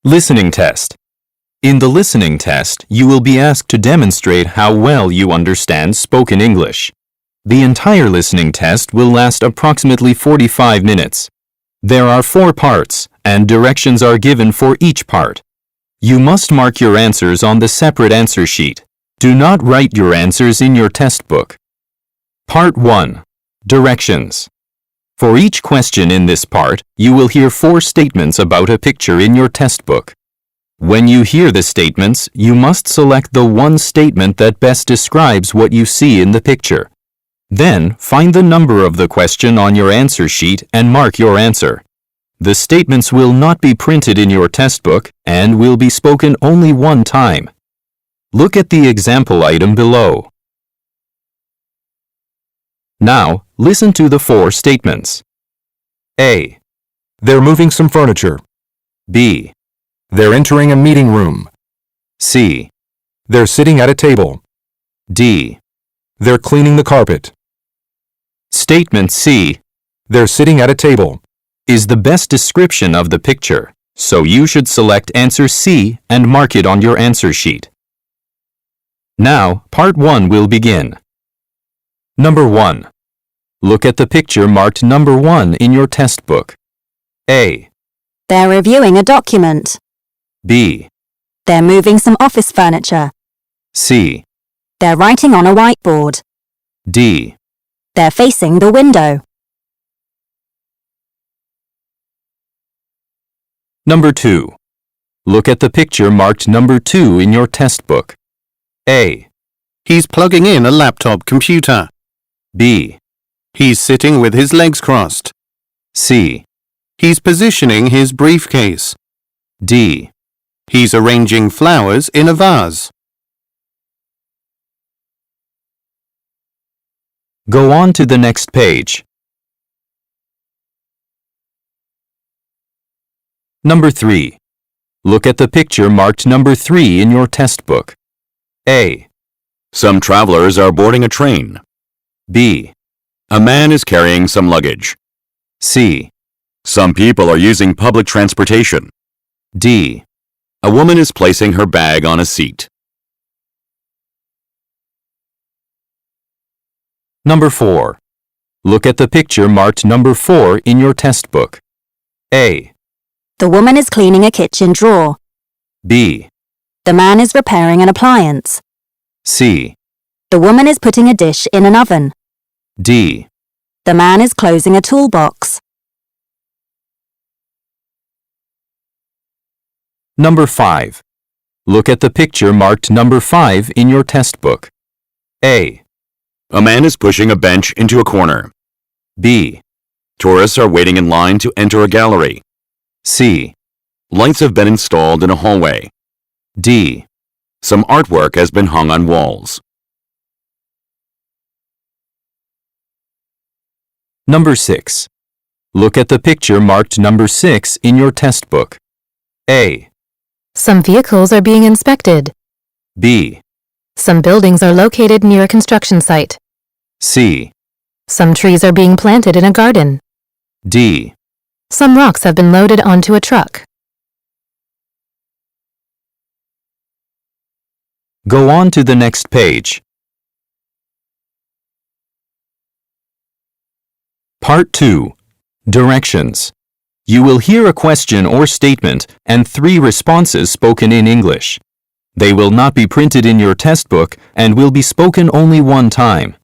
Listening test. In the listening test, you will be asked to demonstrate how well you understand spoken English. The entire listening test will last approximately 45 minutes. There are 4 parts, and directions are given for each part. You must mark your answers on the separate answer sheet. Do not write your answers in your test book. Part 1. Directions. For each question in this part, you will hear 4 statements about a picture in your test book. When you hear the statements, you must select the one statement that best describes what you see in the picture. Then, find the number of the question on your answer sheet and mark your answer. The statements will not be printed in your test book and will be spoken only one time. Look at the example item below. Now, listen to the 4 statements. A. They're moving some furniture. B. They're entering a meeting room. C. They're sitting at a table. D. They're cleaning the carpet. Statement C. They're sitting at a table. Is the best description of the picture, so you should select answer C and mark it on your answer sheet. Now, part 1 will begin. Number 1. Look at the picture marked number 1 in your test book. A. They're reviewing a document. B. They're moving some office furniture. C. They're writing on a whiteboard. D. They're facing the window. Number 2. Look at the picture marked number 2 in your test book. A. He's plugging in a laptop computer. B. He's sitting with his legs crossed. C. He's positioning his briefcase. D. He's arranging flowers in a vase. Go on to the next page. Number 3. Look at the picture marked number 3 in your test book. A. Some travelers are boarding a train. B. A man is carrying some luggage. C. Some people are using public transportation. D. A woman is placing her bag on a seat. Number 4. Look at the picture marked number 4 in your test book. A. The woman is cleaning a kitchen drawer. B. The man is repairing an appliance. C. The woman is putting a dish in an oven. D. The man is closing a toolbox. Number 5. Look at the picture marked number 5 in your test book. A. A man is pushing a bench into a corner. B. Tourists are waiting in line to enter a gallery. C. Lights have been installed in a hallway. D. Some artwork has been hung on walls. Number 6. Look at the picture marked number 6 in your test book. A. Some vehicles are being inspected. B. Some buildings are located near a construction site. C. Some trees are being planted in a garden. D. Some rocks have been loaded onto a truck. Go on to the next page. Part 2. Directions. You will hear a question or statement and 3 responses spoken in English. They will not be printed in your test book and will be spoken only one time.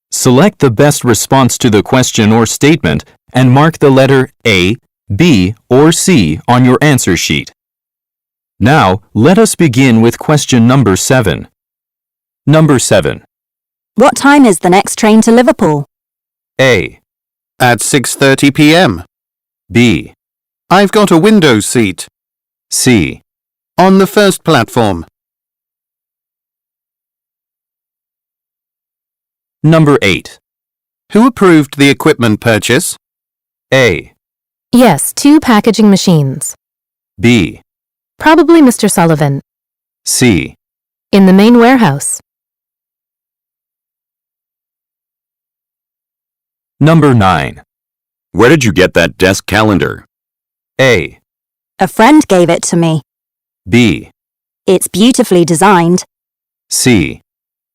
Select the best response to the question or statement and mark the letter A, B, or C on your answer sheet. Now, let us begin with question number 7. Number 7. What time is the next train to Liverpool? A. At 6:30 p.m. B. I've got a window seat. C. On the first platform. Number 8. Who approved the equipment purchase? A. Yes, 2 packaging machines. B. Probably Mr. Sullivan. C. In the main warehouse. Number 9. Where did you get that desk calendar? A. A friend gave it to me. B. It's beautifully designed. C.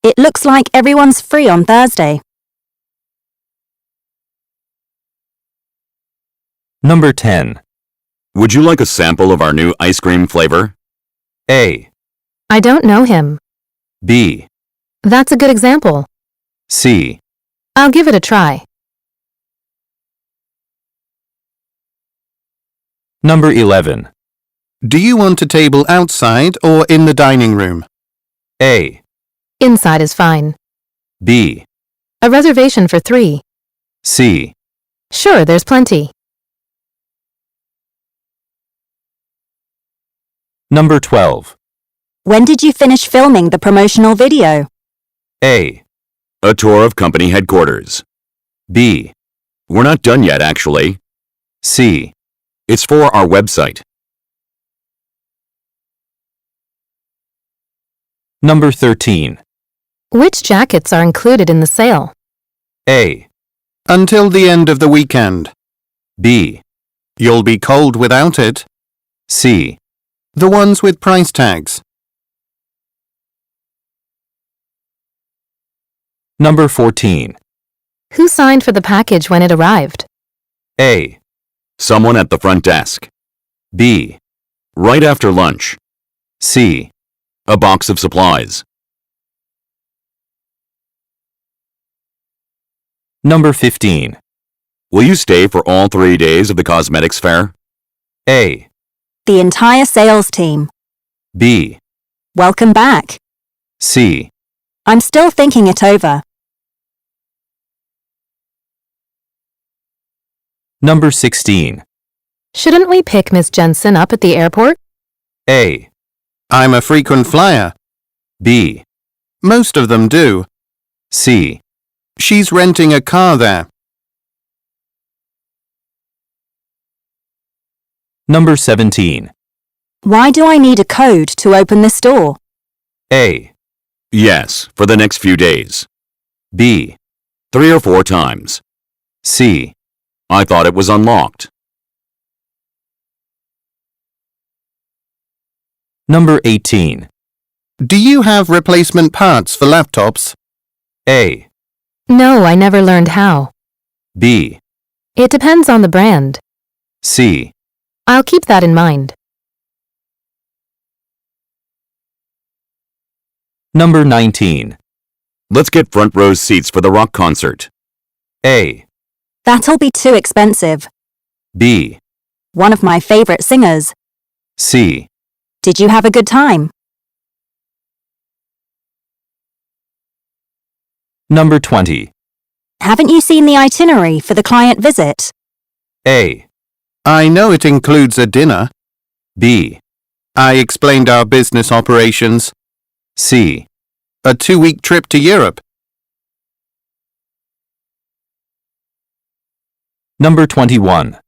It looks like everyone's free on Thursday. Number 10. Would you like a sample of our new ice cream flavor? A. I don't know him. B. That's a good example. C. I'll give it a try. Number 11. Do you want a table outside or in the dining room? A. Inside is fine. B. A reservation for 3. C. Sure, there's plenty. Number 12. When did you finish filming the promotional video? A. A tour of company headquarters. B. We're not done yet, actually. C. It's for our website. Number 13. Which jackets are included in the sale? A. Until the end of the weekend. B. You'll be cold without it. C. The ones with price tags. Number 14. Who signed for the package when it arrived? A. Someone at the front desk. B. Right after lunch. C. A box of supplies. Number 15. Will you stay for all 3 days of the cosmetics fair? A. The entire sales team. B. Welcome back. C. I'm still thinking it over. Number 16. Shouldn't we pick Miss Jensen up at the airport? A. I'm a frequent flyer. B. Most of them do. C. She's renting a car there. Number 17. Why do I need a code to open this door? A. Yes, for the next few days. B. 3 or 4 times. C. I thought it was unlocked. Number 18. Do you have replacement parts for laptops? A. No, I never learned how. B. It depends on the brand. C. I'll keep that in mind. Number 19. Let's get front row seats for the rock concert. A. That'll be too expensive. B. One of my favorite singers. C. Did you have a good time? Number 20. Haven't you seen the itinerary for the client visit? A. I know it includes a dinner. B. I explained our business operations. C. A 2-week trip to Europe. Number 21.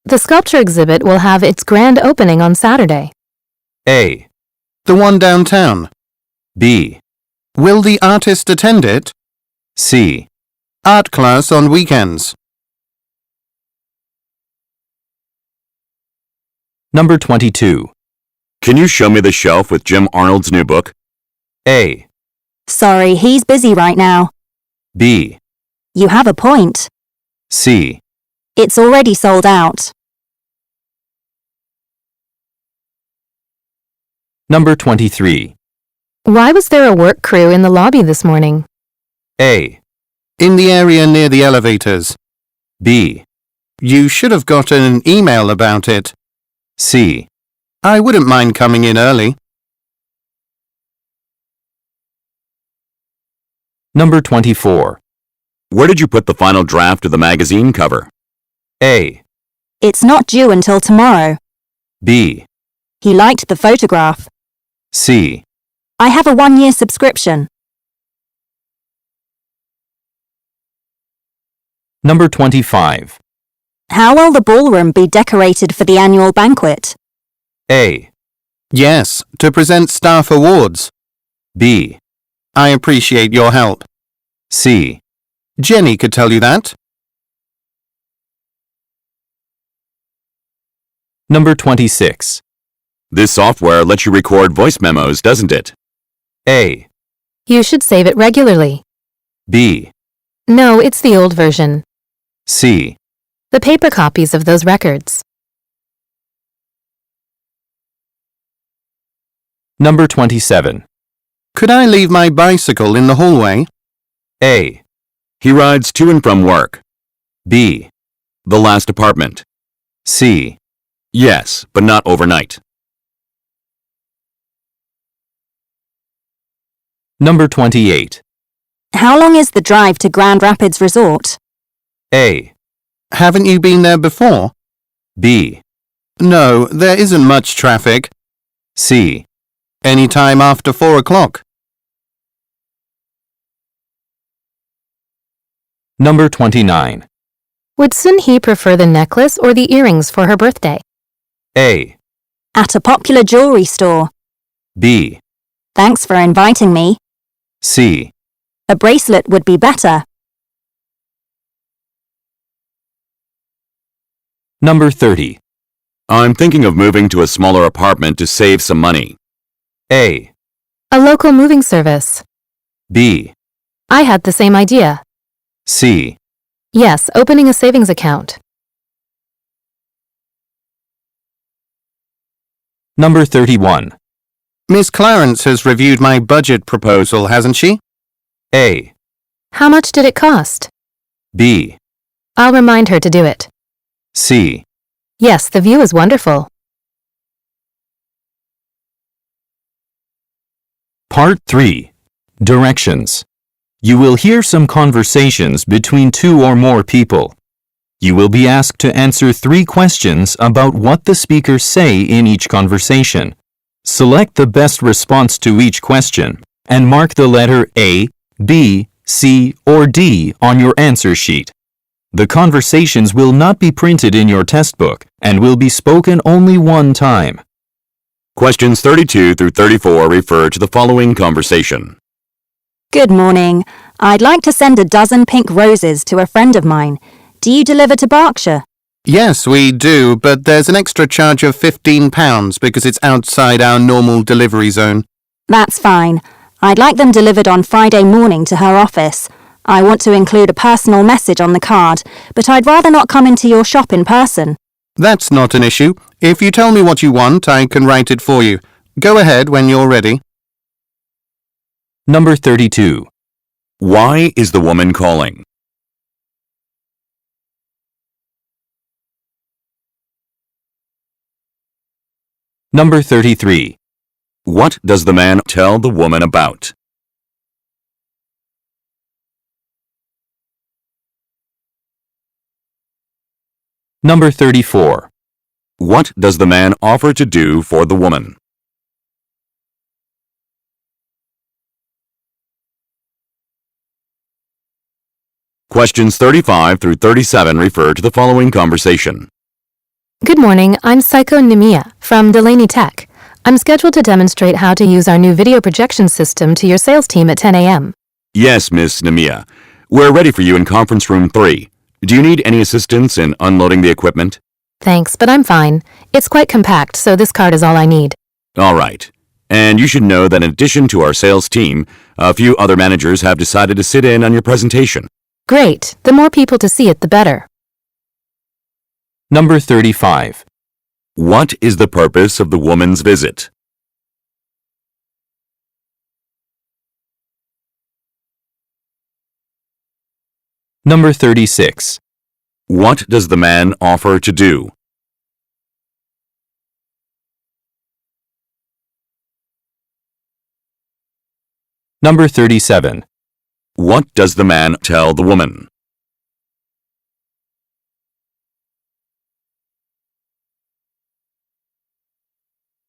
The sculpture exhibit will have its grand opening on Saturday. A. The one downtown. B. Will the artist attend it? C. Art class on weekends. Number 22. Can you show me the shelf with Jim Arnold's new book? A. Sorry, he's busy right now. B. You have a point. C. It's already sold out. Number 23. Why was there a work crew in the lobby this morning? A. In the area near the elevators. B. You should have gotten an email about it. C. I wouldn't mind coming in early. Number 24. Where did you put the final draft of the magazine cover? A. It's not due until tomorrow. B. He liked the photograph. C. I have a 1-year subscription. Number 25. How will the ballroom be decorated for the annual banquet? A. Yes, to present staff awards. B. I appreciate your help. C. Jenny could tell you that. Number 26. This software lets you record voice memos, doesn't it? A. You should save it regularly. B. No, it's the old version. C. The paper copies of those records. Number 27. Could I leave my bicycle in the hallway? A. He rides to and from work. B. The last apartment. C. Yes, but not overnight. Number 28. How long is the drive to Grand Rapids Resort? A. Haven't you been there before? B. No, there isn't much traffic. C. Any time after 4 o'clock. Number 29. Would Sun-hee prefer the necklace or the earrings for her birthday? A. At a popular jewelry store. B. Thanks for inviting me. C. A bracelet would be better. Number 30. I'm thinking of moving to a smaller apartment to save some money. A. A local moving service. B. I had the same idea. C. Yes, opening a savings account. Number 31. Miss Clarence has reviewed my budget proposal, hasn't she? A. How much did it cost? B. I'll remind her to do it. C. Yes, the view is wonderful. Part 3. Directions. You will hear some conversations between two or more people. You will be asked to answer 3 questions about what the speakers say in each conversation. Select the best response to each question and mark the letter A, B, C, or D on your answer sheet. The conversations will not be printed in your test book and will be spoken only one time. Questions 32 through 34 refer to the following conversation. Good morning. I'd like to send a dozen pink roses to a friend of mine. Do you deliver to Berkshire? Yes, we do, but there's an extra charge of £15 because it's outside our normal delivery zone. That's fine. I'd like them delivered on Friday morning to her office. I want to include a personal message on the card, but I'd rather not come into your shop in person. That's not an issue. If you tell me what you want, I can write it for you. Go ahead when you're ready. Number 32. Why is the woman calling? Number 33. What does the man tell the woman about? Number 34. What does the man offer to do for the woman? Questions 35 through 37 refer to the following conversation. Good morning, I'm Psycho Nemiya from Delaney Tech. I'm scheduled to demonstrate how to use our new video projection system to your sales team at 10 a.m. Yes, Miss Nemiya. We're ready for you in conference room 3. Do you need any assistance in unloading the equipment? Thanks, but I'm fine. It's quite compact, so this card is all I need. All right. And you should know that in addition to our sales team, a few other managers have decided to sit in on your presentation. Great. The more people to see it, the better. Number 35. What is the purpose of the woman's visit? Number 36. What does the man offer to do? Number 37. What does the man tell the woman?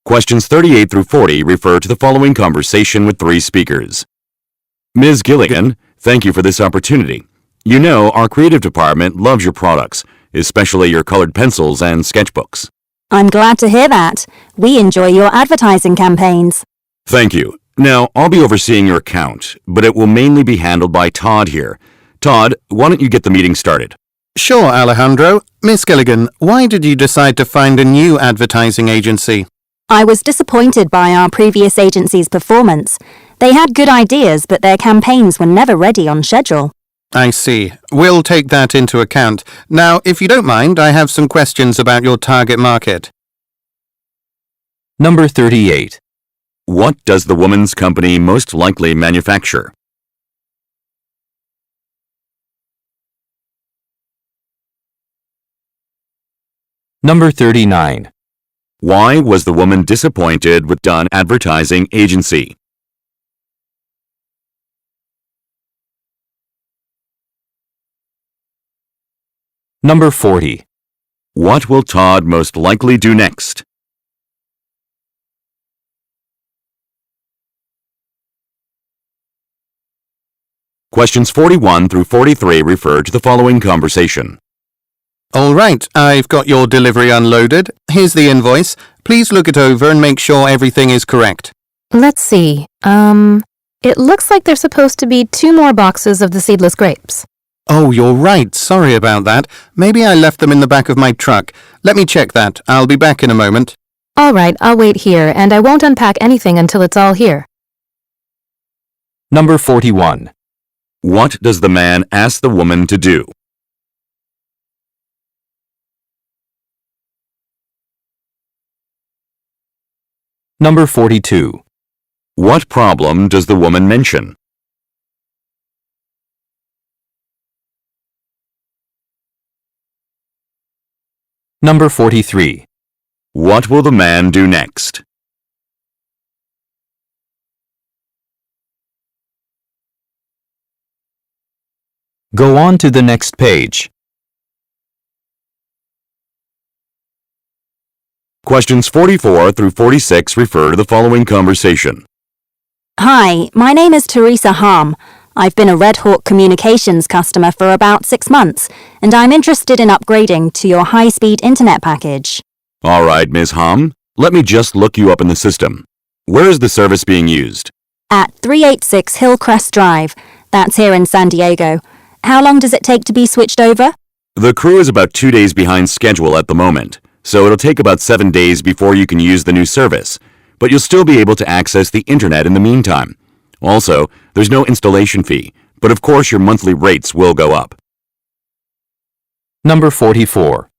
Questions 38 through 40 refer to the following conversation with 3 speakers. Ms. Gilligan, thank you for this opportunity. You know, our creative department loves your products, especially your colored pencils and sketchbooks. I'm glad to hear that. We enjoy your advertising campaigns. Thank you. Now, I'll be overseeing your account, but it will mainly be handled by Todd here. Todd, why don't you get the meeting started? Sure, Alejandro. Miss Gilligan, why did you decide to find a new advertising agency? I was disappointed by our previous agency's performance. They had good ideas, but their campaigns were never ready on schedule. I see. We'll take that into account. Now, if you don't mind, I have some questions about your target market. Number 38. What does the woman's company most likely manufacture? Number 39. Why was the woman disappointed with Dunn Advertising Agency? Number 40. What will Todd most likely do next? Questions 41 through 43 refer to the following conversation. All right, I've got your delivery unloaded. Here's the invoice. Please look it over and make sure everything is correct. Let's see. It looks like there's supposed to be 2 more boxes of the seedless grapes. Oh, you're right. Sorry about that. Maybe I left them in the back of my truck. Let me check that. I'll be back in a moment. All right, I'll wait here, and I won't unpack anything until it's all here. Number 41. What does the man ask the woman to do? Number 42. What problem does the woman mention? Number 43. What will the man do next? Go on to the next page. Questions 44 through 46 refer to the following conversation. Hi, my name is Teresa Harm. I've been a Red Hawk Communications customer for about 6 months, and I'm interested in upgrading to your high-speed internet package. All right, Ms. Hom, let me just look you up in the system. Where is the service being used? At 386 Hillcrest Drive. That's here in San Diego. How long does it take to be switched over? The crew is about 2 days behind schedule at the moment, so it'll take about 7 days before you can use the new service, but you'll still be able to access the internet in the meantime. Also, there's no installation fee, but of course your monthly rates will go up. Number 44.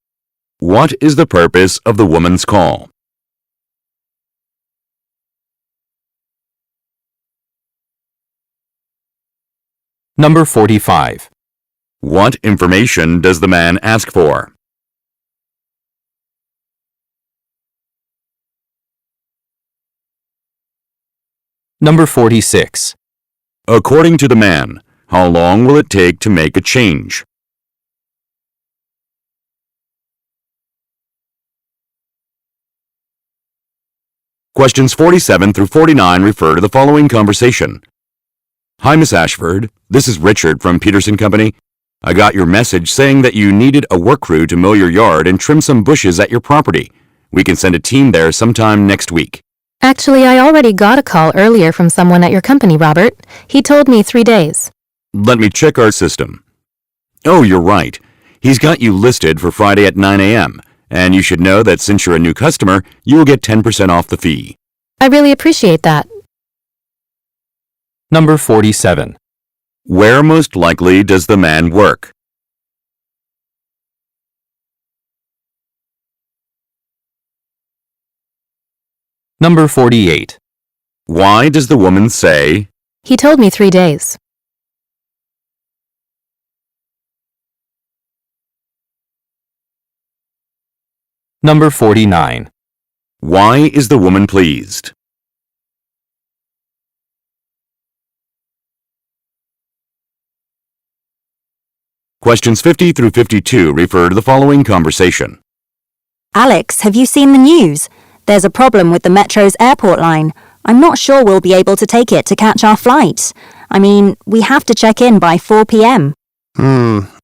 What is the purpose of the woman's call? Number 45. What information does the man ask for? Number 46. According to the man, how long will it take to make a change? Questions 47 through 49 refer to the following conversation. Hi, Miss Ashford. This is Richard from Peterson Company. I got your message saying that you needed a work crew to mow your yard and trim some bushes at your property. We can send a team there sometime next week. Actually, I already got a call earlier from someone at your company, Robert. He told me 3 days. Let me check our system. Oh, you're right. He's got you listed for Friday at 9 a.m., and you should know that since you're a new customer, you will get 10% off the fee. I really appreciate that. Number 47. Where most likely does the man work? Number 48. Why does the woman say, He told me 3 days. Number 49. why is the woman pleased? Questions 50 through 52 refer to the following conversation. Alex, have you seen the news? There's a problem with the Metro's airport line. I'm not sure we'll be able to take it to catch our flight. I mean, we have to check in by 4 p.m.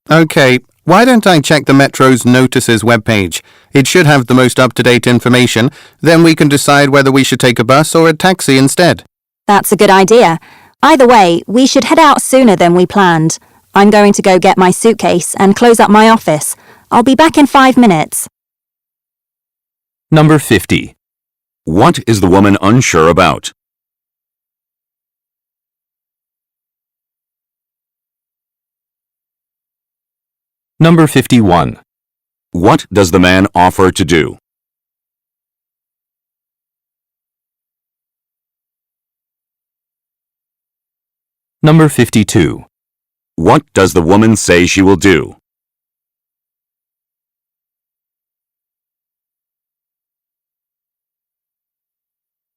Okay. Why don't I check the Metro's notices webpage? It should have the most up-to-date information. Then we can decide whether we should take a bus or a taxi instead. That's a good idea. Either way, we should head out sooner than we planned. I'm going to go get my suitcase and close up my office. I'll be back in 5 minutes. Number 50. What is the woman unsure about? Number 51. What does the man offer to do? Number 52. What does the woman say she will do?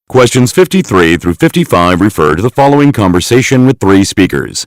Questions 53 through 55 refer to the following conversation with 3 speakers.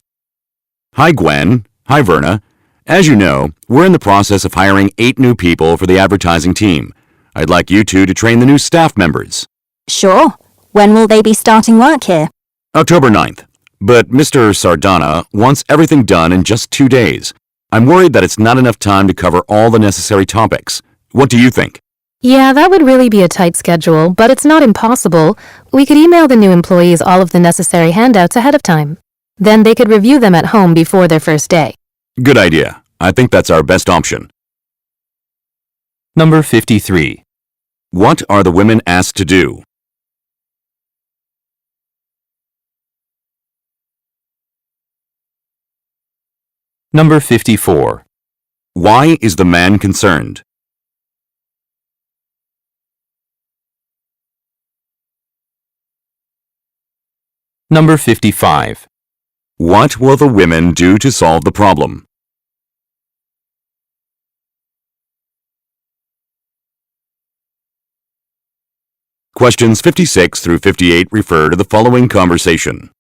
Hi Gwen. Hi Verna. As you know, we're in the process of hiring 8 new people for the advertising team. I'd like you two to train the new staff members. Sure. When will they be starting work here? October 9th. But Mr. Sardana wants everything done in just 2 days. I'm worried that it's not enough time to cover all the necessary topics. What do you think? Yeah, that would really be a tight schedule, but it's not impossible. We could email the new employees all of the necessary handouts ahead of time. Then they could review them at home before their first day. Good idea. I think that's our best option. Number 53. What are the women asked to do? Number 54. Why is the man concerned? Number 55. What will the women do to solve the problem? Questions 56 through 58 refer to the following conversation.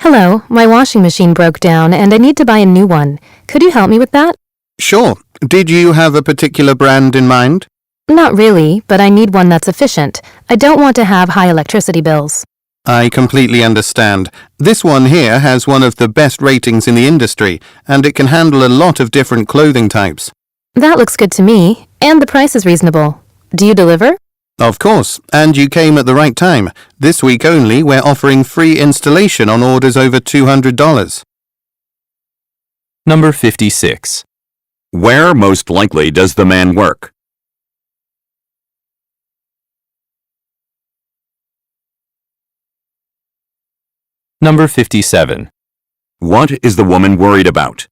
Hello, my washing machine broke down and I need to buy a new one. Could you help me with that? Sure. Did you have a particular brand in mind? Not really, but I need one that's efficient. I don't want to have high electricity bills. I completely understand. This one here has one of the best ratings in the industry, and it can handle a lot of different clothing types. That looks good to me, and the price is reasonable. Do you deliver? Of course, and you came at the right time. This week only, we're offering free installation on orders over $200. Number 56. Where most likely does the man work? Number 57. What is the woman worried about?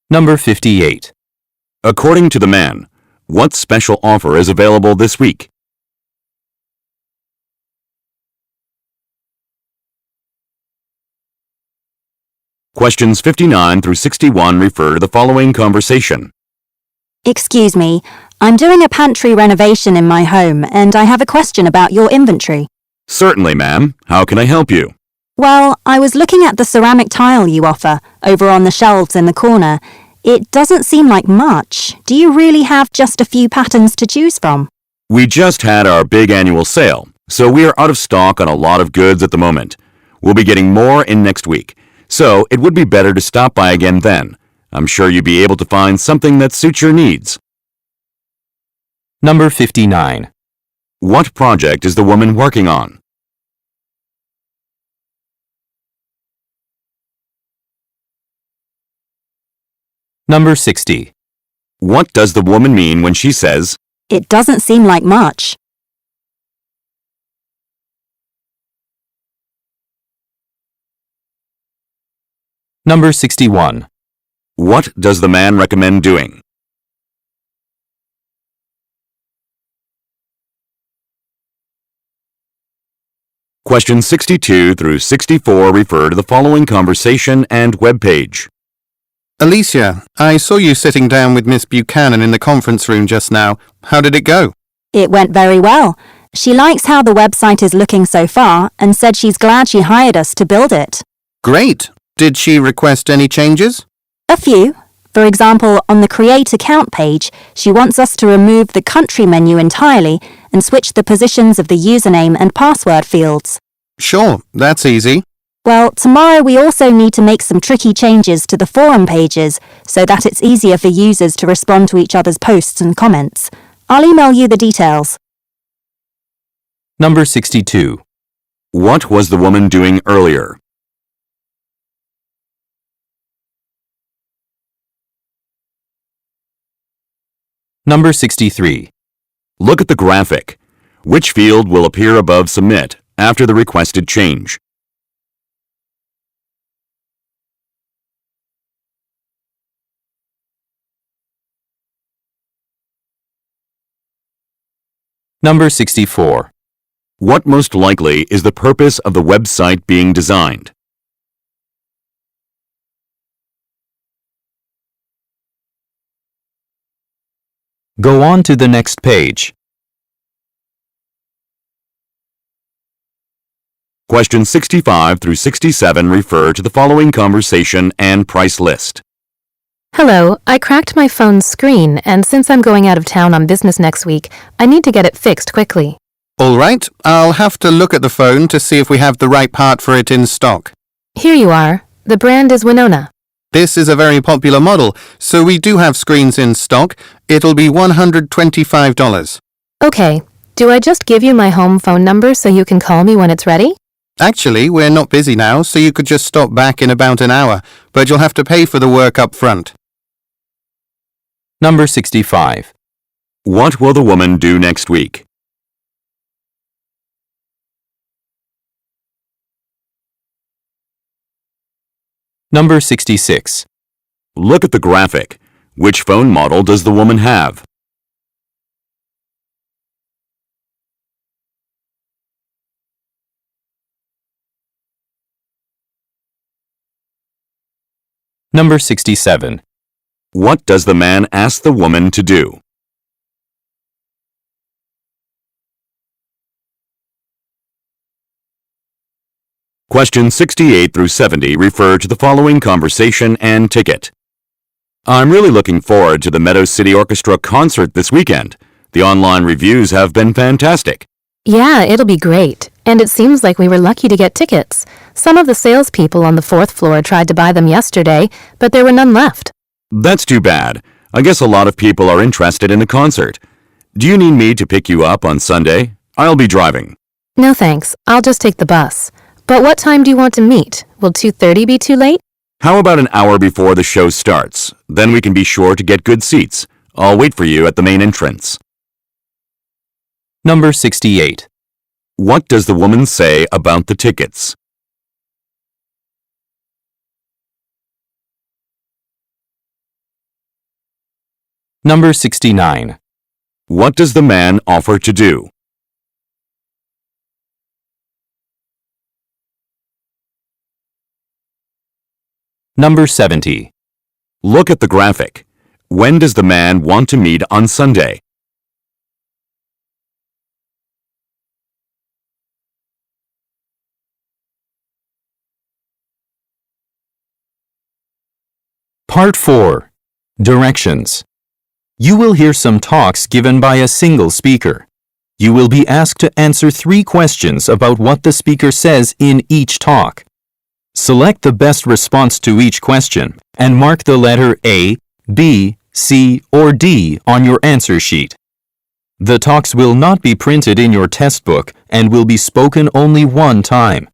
Number 58. According to the man, what special offer is available this week? Questions 59 through 61 refer to the following conversation. Excuse me, I'm doing a pantry renovation in my home and I have a question about your inventory. Certainly, ma'am. How can I help you? Well, I was looking at the ceramic tile you offer over on the shelves in the corner. It doesn't seem like much. Do you really have just a few patterns to choose from? We just had our big annual sale, so we are out of stock on a lot of goods at the moment. We'll be getting more in next week, so it would be better to stop by again then. I'm sure you'll be able to find something that suits your needs. Number 59. What project is the woman working on? Number 60. What does the woman mean when she says, It doesn't seem like much. Number 61. what does the man recommend doing? Questions 62 through 64 refer to the following conversation and webpage. Alicia, I saw you sitting down with Miss Buchanan in the conference room just now. How did it go? It went very well. She likes how the website is looking so far and said she's glad she hired us to build it. Great. Did she request any changes? A few. For example, on the Create Account page, she wants us to remove the country menu entirely and switch the positions of the username and password fields. Sure, that's easy. Well, tomorrow we also need to make some tricky changes to the forum pages so that it's easier for users to respond to each other's posts and comments. I'll email you the details. Number 62. What was the woman doing earlier? Number 63. Look at the graphic. Which field will appear above Submit after the requested change? Number 64. What most likely is the purpose of the website being designed? Go on to the next page. Questions 65 through 67 refer to the following conversation and price list. Hello, I cracked my phone's screen, and since I'm going out of town on business next week, I need to get it fixed quickly. All right, I'll have to look at the phone to see if we have the right part for it in stock. Here you are. The brand is Winona. This is a very popular model, so we do have screens in stock. It'll be $125. Okay, do I just give you my home phone number so you can call me when it's ready? Actually, we're not busy now, so you could just stop back in about an hour, but you'll have to pay for the work up front. Number 65. What will the woman do next week? Number 66. Look at the graphic. Which phone model does the woman have? Number 67. What does the man ask the woman to do? Questions 68 through 70 refer to the following conversation and ticket. I'm really looking forward to the Meadow City Orchestra concert this weekend. The online reviews have been fantastic. Yeah, it'll be great. And it seems like we were lucky to get tickets. Some of the salespeople on the 4th floor tried to buy them yesterday, but there were none left. That's too bad. I guess a lot of people are interested in the concert. Do you need me to pick you up on Sunday? I'll be driving. No thanks, I'll just take the bus. But what time do you want to meet? Will 2:30 be too late? How about an hour before the show starts? Then we can be sure to get good seats. I'll wait for you at the main entrance. Number 68. What does the woman say about the tickets? Number 69. What does the man offer to do? Number 70. Look at the graphic. When does the man want to meet on Sunday? Part 4. Directions. You will hear some talks given by a single speaker. You will be asked to answer 3 questions about what the speaker says in each talk. Select the best response to each question and mark the letter A, B, C, or D on your answer sheet. The talks will not be printed in your test book and will be spoken only one time.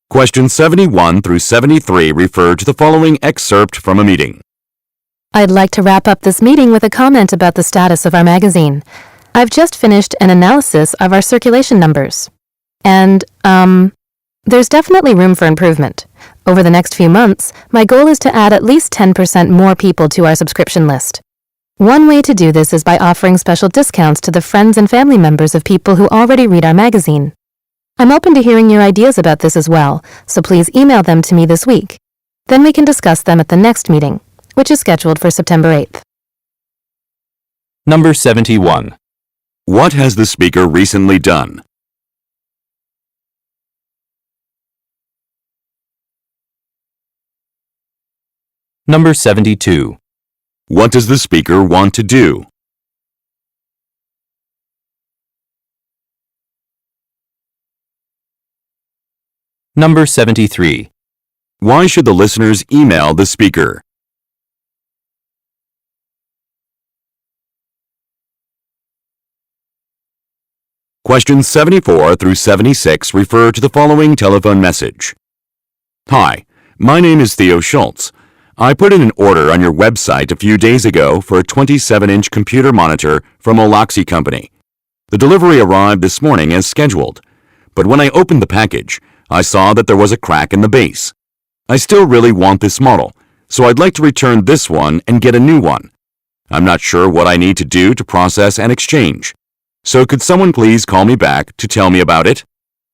Questions 71 through 73 refer to the following excerpt from a meeting. I'd like to wrap up this meeting with a comment about the status of our magazine. I've just finished an analysis of our circulation numbers. And, there's definitely room for improvement. Over the next few months, my goal is to add at least 10% more people to our subscription list. One way to do this is by offering special discounts to the friends and family members of people who already read our magazine. I'm open to hearing your ideas about this as well, so please email them to me this week. Then we can discuss them at the next meeting, which is scheduled for September 8th. Number 71. What has the speaker recently done? Number 72. What does the speaker want to do? Number 73. Why should the listeners email the speaker? Questions 74 through 76 refer to the following telephone message. Hi, my name is Theo Schultz. I put in an order on your website a few days ago for a 27-inch computer monitor from Olaxi Company. The delivery arrived this morning as scheduled, but when I opened the package, I saw that there was a crack in the base. I still really want this model, so I'd like to return this one and get a new one. I'm not sure what I need to do to process and exchange. So could someone please call me back to tell me about it?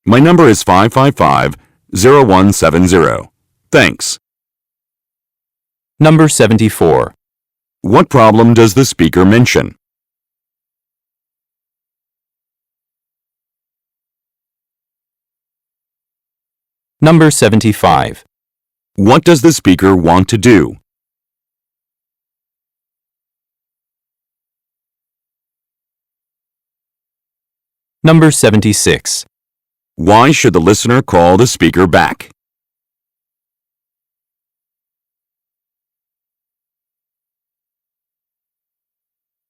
My number is 555-0170. Thanks. Number 74. What problem does the speaker mention? Number 75. What does the speaker want to do? Number 76. Why should the listener call the speaker back?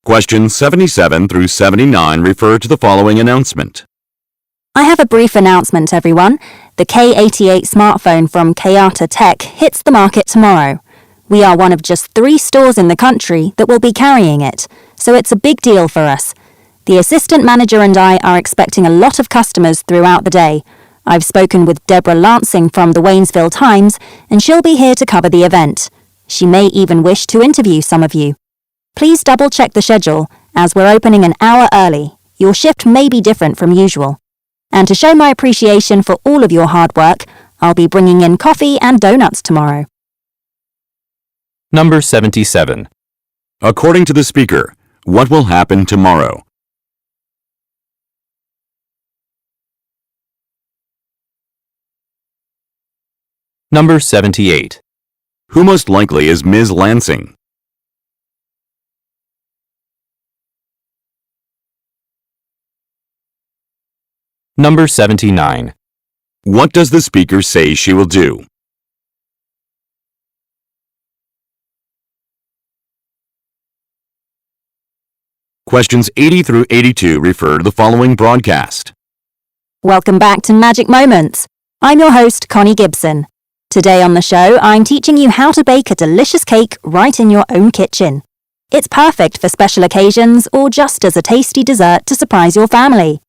Questions 77 through 79 refer to the following announcement. I have a brief announcement, everyone. The K88 smartphone from Kayata Tech hits the market tomorrow. We are one of just 3 stores in the country that will be carrying it, so it's a big deal for us. The assistant manager and I are expecting a lot of customers throughout the day. I've spoken with Deborah Lansing from the Waynesville Times, and she'll be here to cover the event. She may even wish to interview some of you. Please double-check the schedule, as we're opening an hour early. Your shift may be different from usual. And to show my appreciation for all of your hard work, I'll be bringing in coffee and donuts tomorrow. Number 77. According to the speaker, what will happen tomorrow? Number 78. Who most likely is Ms. Lansing? Number 79. What does the speaker say she will do? Questions 80 through 82 refer to the following broadcast. Welcome back to Magic Moments. I'm your host, Connie Gibson. Today on the show, I'm teaching you how to bake a delicious cake right in your own kitchen. It's perfect for special occasions or just as a tasty dessert to surprise your family.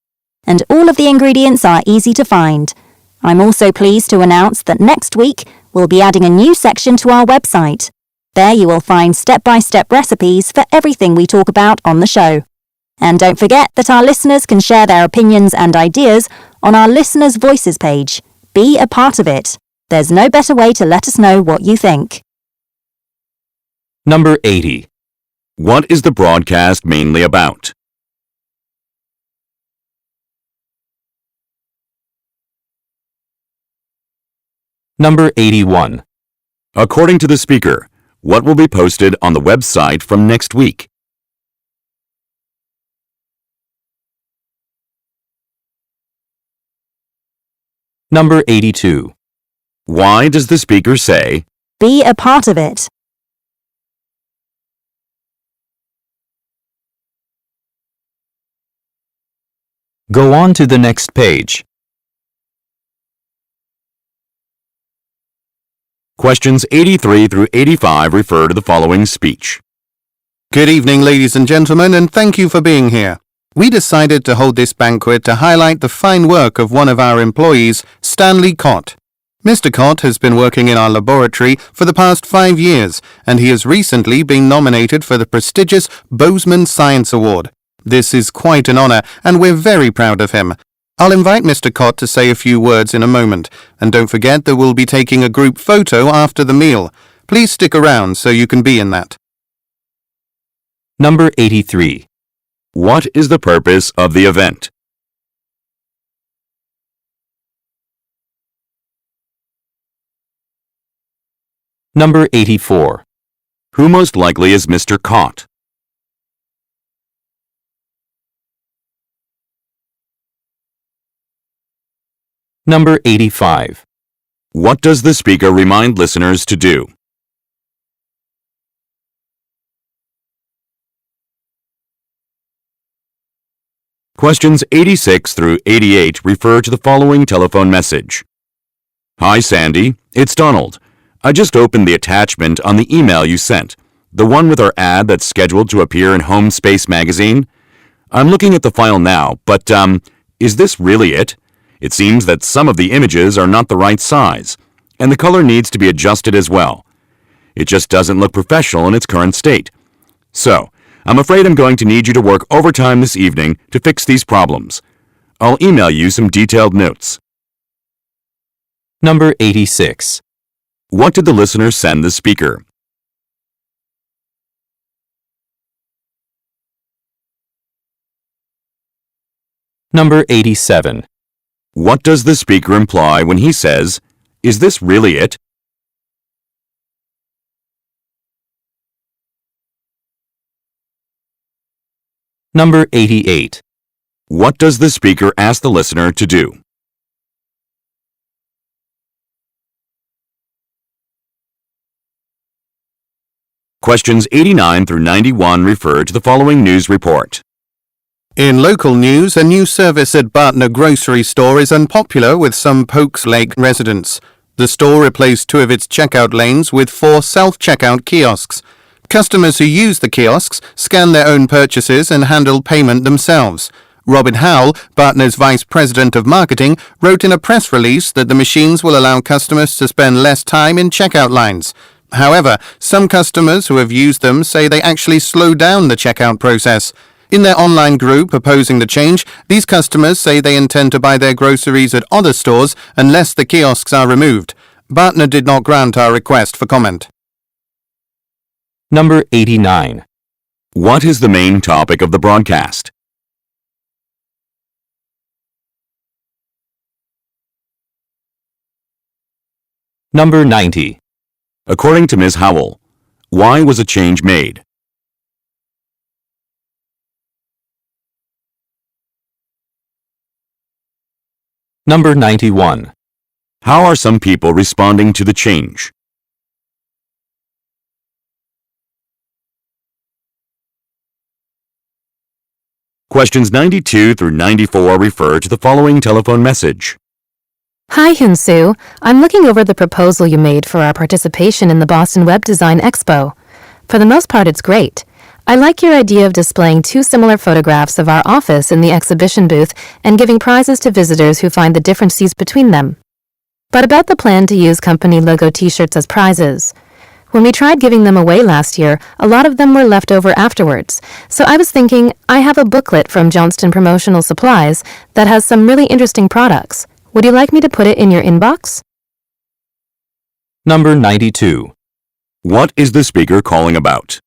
And all of the ingredients are easy to find. I'm also pleased to announce that next week, we'll be adding a new section to our website. There you will find step-by-step recipes for everything we talk about on the show. And don't forget that our listeners can share their opinions and ideas on our Listeners' Voices page. Be a part of it. There's no better way to let us know what you think. Number 80. What is the broadcast mainly about? Number 81. According to the speaker, what will be posted on the website from next week? Number 82. Why does the speaker say, Be a part of it. Go on to the next page. Questions 83 through 85 refer to the following speech. Good evening, ladies and gentlemen, and thank you for being here. We decided to hold this banquet to highlight the fine work of one of our employees, Stanley Cott. Mr. Cott has been working in our laboratory for the past 5 years, and he has recently been nominated for the prestigious Bozeman Science Award. This is quite an honor, and we're very proud of him. I'll invite Mr. Cott to say a few words in a moment, and don't forget that we'll be taking a group photo after the meal. Please stick around so you can be in that. Number 83. What is the purpose of the event? Number 84. Who most likely is Mr. Cott? Number 85. What does the speaker remind listeners to do? Questions 86 through 88 refer to the following telephone message. Hi, Sandy. It's Donald. I just opened the attachment on the email you sent, the one with our ad that's scheduled to appear in Home Space magazine. I'm looking at the file now, but, is this really it? It seems that some of the images are not the right size, and the color needs to be adjusted as well. It just doesn't look professional in its current state. So, I'm afraid I'm going to need you to work overtime this evening to fix these problems. I'll email you some detailed notes. Number 86. What did the listener send the speaker? Number 87. What does the speaker imply when he says, "Is this really it?" Number 88. What does the speaker ask the listener to do? Questions 89 through 91 refer to the following news report. In local news, a new service at Bartner grocery store is unpopular with some Pokes Lake residents. The store replaced 2 of its checkout lanes with 4 self-checkout kiosks. Customers who use the kiosks scan their own purchases and handle payment themselves. Robin Howell, Bartner's Vice President of Marketing, wrote in a press release that the machines will allow customers to spend less time in checkout lines. However, some customers who have used them say they actually slow down the checkout process. In their online group opposing the change, these customers say they intend to buy their groceries at other stores unless the kiosks are removed. Bartner did not grant our request for comment. Number 89. What is the main topic of the broadcast? Number 90. According to Ms. Howell, why was a change made? Number 91. How are some people responding to the change? Questions 92 through 94 refer to the following telephone message. Hi, Hyun-soo. I'm looking over the proposal you made for our participation in the Boston Web Design Expo. For the most part, it's great. I like your idea of displaying 2 similar photographs of our office in the exhibition booth and giving prizes to visitors who find the differences between them. But about the plan to use company logo t-shirts as prizes. When we tried giving them away last year, a lot of them were left over afterwards. So I was thinking, I have a booklet from Johnston Promotional Supplies that has some really interesting products. Would you like me to put it in your inbox? Number 92. What is the speaker calling about?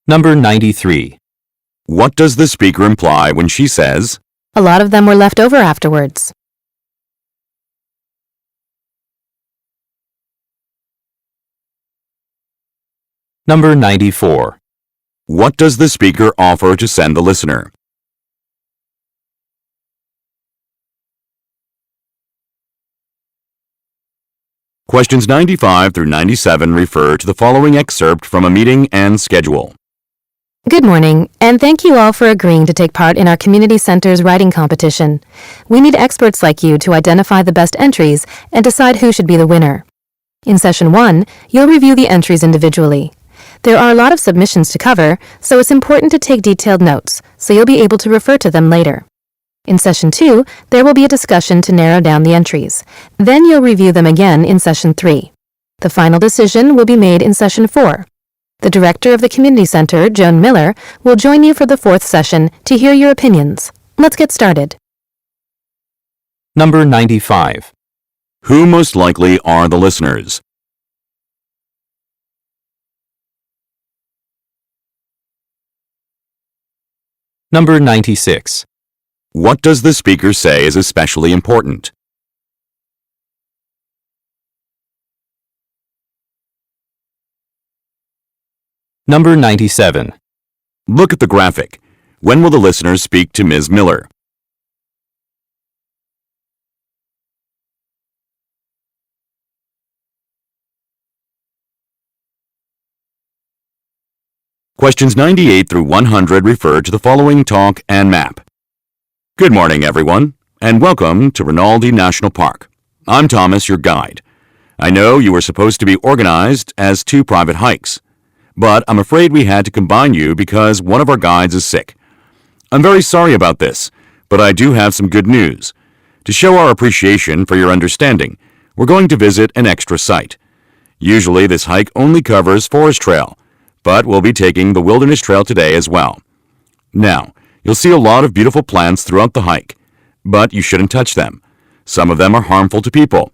Number 93. What does the speaker imply when she says, A lot of them were left over afterwards. Number 94. what does the speaker offer to send the listener? Questions 95 through 97 refer to the following excerpt from a meeting and schedule. Good morning, and thank you all for agreeing to take part in our Community Center's writing competition. We need experts like you to identify the best entries and decide who should be the winner. In Session 1, you'll review the entries individually. There are a lot of submissions to cover, so it's important to take detailed notes, so you'll be able to refer to them later. In Session 2, there will be a discussion to narrow down the entries. Then you'll review them again in Session 3. The final decision will be made in Session 4. The director of the Community Center, Joan Miller, will join you for the 4th session to hear your opinions. Let's get started. Number 95. Who most likely are the listeners? Number 96. What does the speaker say is especially important? Number 97. Look at the graphic. When will the listeners speak to Ms. Miller? Questions 98 through 100 refer to the following talk and map. Good morning, everyone, and welcome to Rinaldi National Park. I'm Thomas, your guide. I know you were supposed to be organized as 2 private hikes, but I'm afraid we had to combine you because one of our guides is sick. I'm very sorry about this, but I do have some good news. To show our appreciation for your understanding, we're going to visit an extra site. Usually this hike only covers Forest Trail, but we'll be taking the Wilderness Trail today as well. Now, you'll see a lot of beautiful plants throughout the hike, but you shouldn't touch them. Some of them are harmful to people.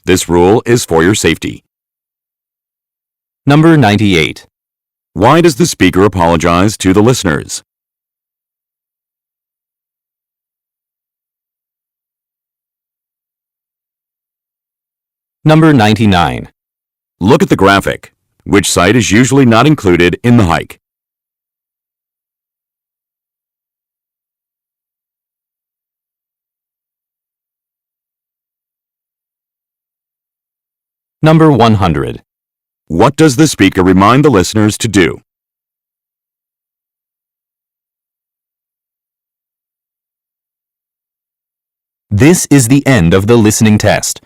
This rule is for your safety. Number 98. Why does the speaker apologize to the listeners? Number 99. Look at the graphic. Which site is usually not included in the hike? Number 100. What does the speaker remind the listeners to do? This is the end of the listening test.